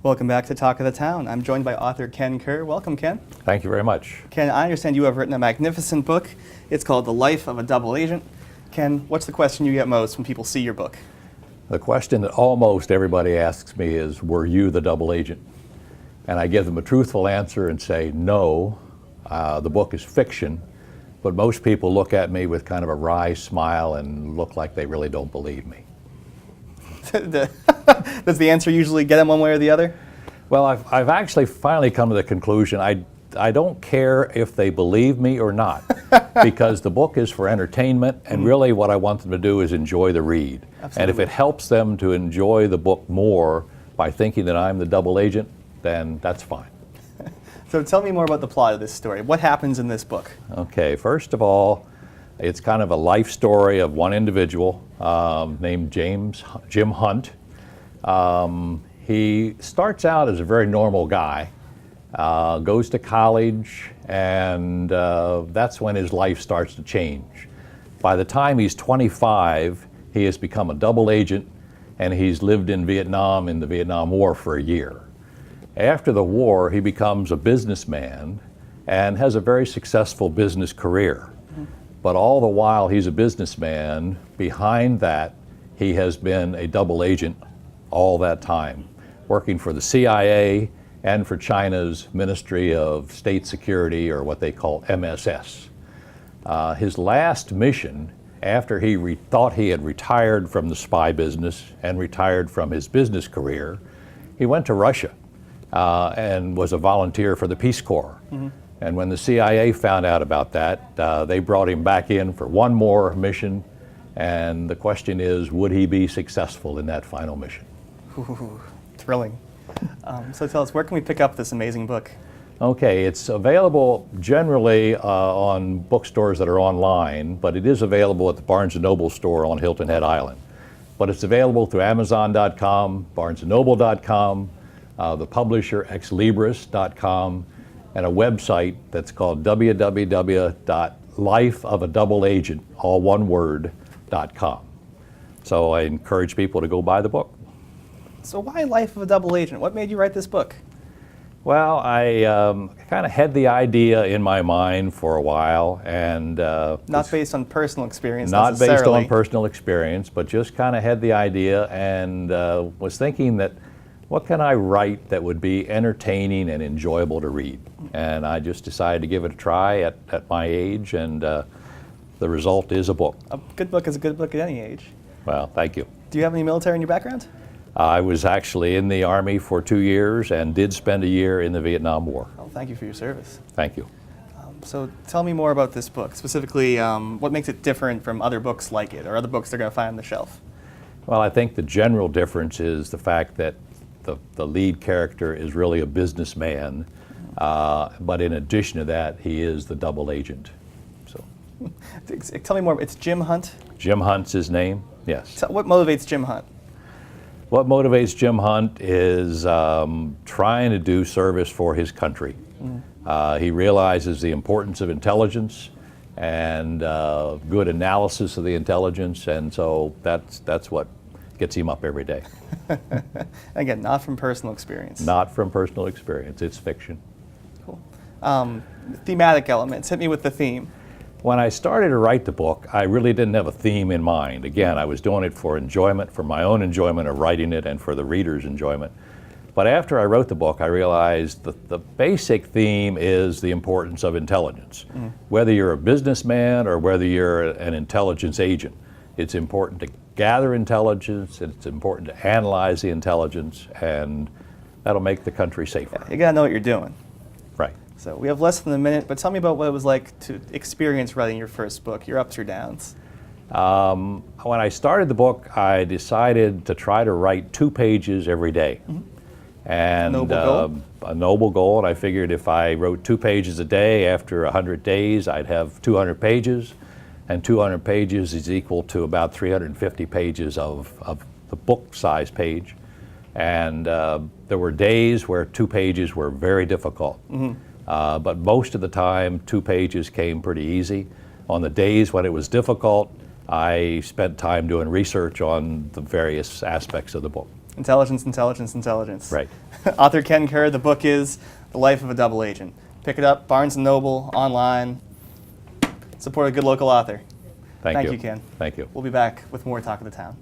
Welcome back to Talk of the Town. I'm joined by author Ken Kerr. Welcome, Ken. Thank you very much. Ken, I understand you have written a magnificent book. It's called The Life of a Double Agent. Ken, what's the question you get most when people see your book? The question that almost everybody asks me is, were you the double agent? And I give them a truthful answer and say, no, the book is fiction, but most people look at me with kind of a wry smile and look like they really don't believe me. Does the answer usually get them one way or the other? Well, I've actually finally come to the conclusion I don't care if they believe me or not, because the book is for entertainment, and really what I want them to do is enjoy the read. Absolutely. And if it helps them to enjoy the book more by thinking that I'm the double agent, then that's fine. So tell me more about the plot of this story. What happens in this book? Okay, first of all, it's kind of a life story of one individual named Jim Hunt. He starts out as a very normal guy, goes to college, and that's when his life starts to change. By the time he's 25, he has become a double agent, and he's lived in Vietnam in the Vietnam War for a year. After the war, he becomes a businessman and has a very successful business career. But all the while he's a businessman, behind that he has been a double agent all that time, working for the CIA and for China's Ministry of State Security, or what they call MSS. His last mission, after he thought he had retired from the spy business and retired from his business career, he went to Russia and was a volunteer for the Peace Corps. And when the CIA found out about that, they brought him back in for one more mission, and the question is, would he be successful in that final mission? Ooh, thrilling. So tell us, where can we pick up this amazing book? Okay, it's available generally on bookstores that are online, but it is available at the Barnes & Noble store on Hilton Head Island. But it's available through Amazon.com, BarnesandNoble.com, the publisher Exlibris.com, and a website that's called www.lifeofadoubleagent, all one word, .com. So I encourage people to go buy the book. So why Life of a Double Agent? What made you write this book? Well, I kind of had the idea in my mind for a while, and not based on personal experience not necessarily. based on personal experience, but just kind of had the idea and was thinking that what can I write that would be entertaining and enjoyable to read? And I just decided to give it a try at my age, and the result is a book. A good book is a good book at any age. Well, thank you. Do you have any military in your background? I was actually in the Army for 2 years and did spend a year in the Vietnam War. Oh, thank you for your service. Thank you. So tell me more about this book, specifically what makes it different from other books like it, or other books they're going to find on the shelf. Well, I think the general difference is the fact that the lead character is really a businessman, but in addition to that, he is the double agent. So, tell me more. It's Jim Hunt? Jim Hunt's his name, yes. What motivates Jim Hunt? What motivates Jim Hunt is trying to do service for his country. He realizes the importance of intelligence and good analysis of the intelligence, and so that's what gets him up every day. Again, not from personal experience. Not from personal experience, it's fiction. Cool. Thematic elements, hit me with the theme. When I started to write the book, I really didn't have a theme in mind. Again, I was doing it for enjoyment, for my own enjoyment of writing it and for the reader's enjoyment. But after I wrote the book, I realized that the basic theme is the importance of intelligence. Whether you're a businessman or whether you're an intelligence agent, it's important to gather intelligence, it's important to analyze the intelligence, and that'll make the country safer. Yeah, you gotta know what you're doing. Right. So we have less than a minute, but tell me about what it was like to experience writing your first book, your ups or downs. When I started the book, I decided to try to write 2 pages every day. And Noble goal. A noble goal, and I figured if I wrote 2 pages a day, after 100 days, I'd have 200 pages. And 200 pages is equal to about 350 pages of the book size page. And there were days where 2 pages were very difficult. But most of the time, 2 pages came pretty easy. On the days when it was difficult, I spent time doing research on the various aspects of the book. Intelligence, intelligence, intelligence. Right. Author Ken Kerr, the book is The Life of a Double Agent. Pick it up, Barnes & Noble, online. Support a good local author. Thank you. Thank you, Ken. Thank you. We'll be back with more Talk of the Town.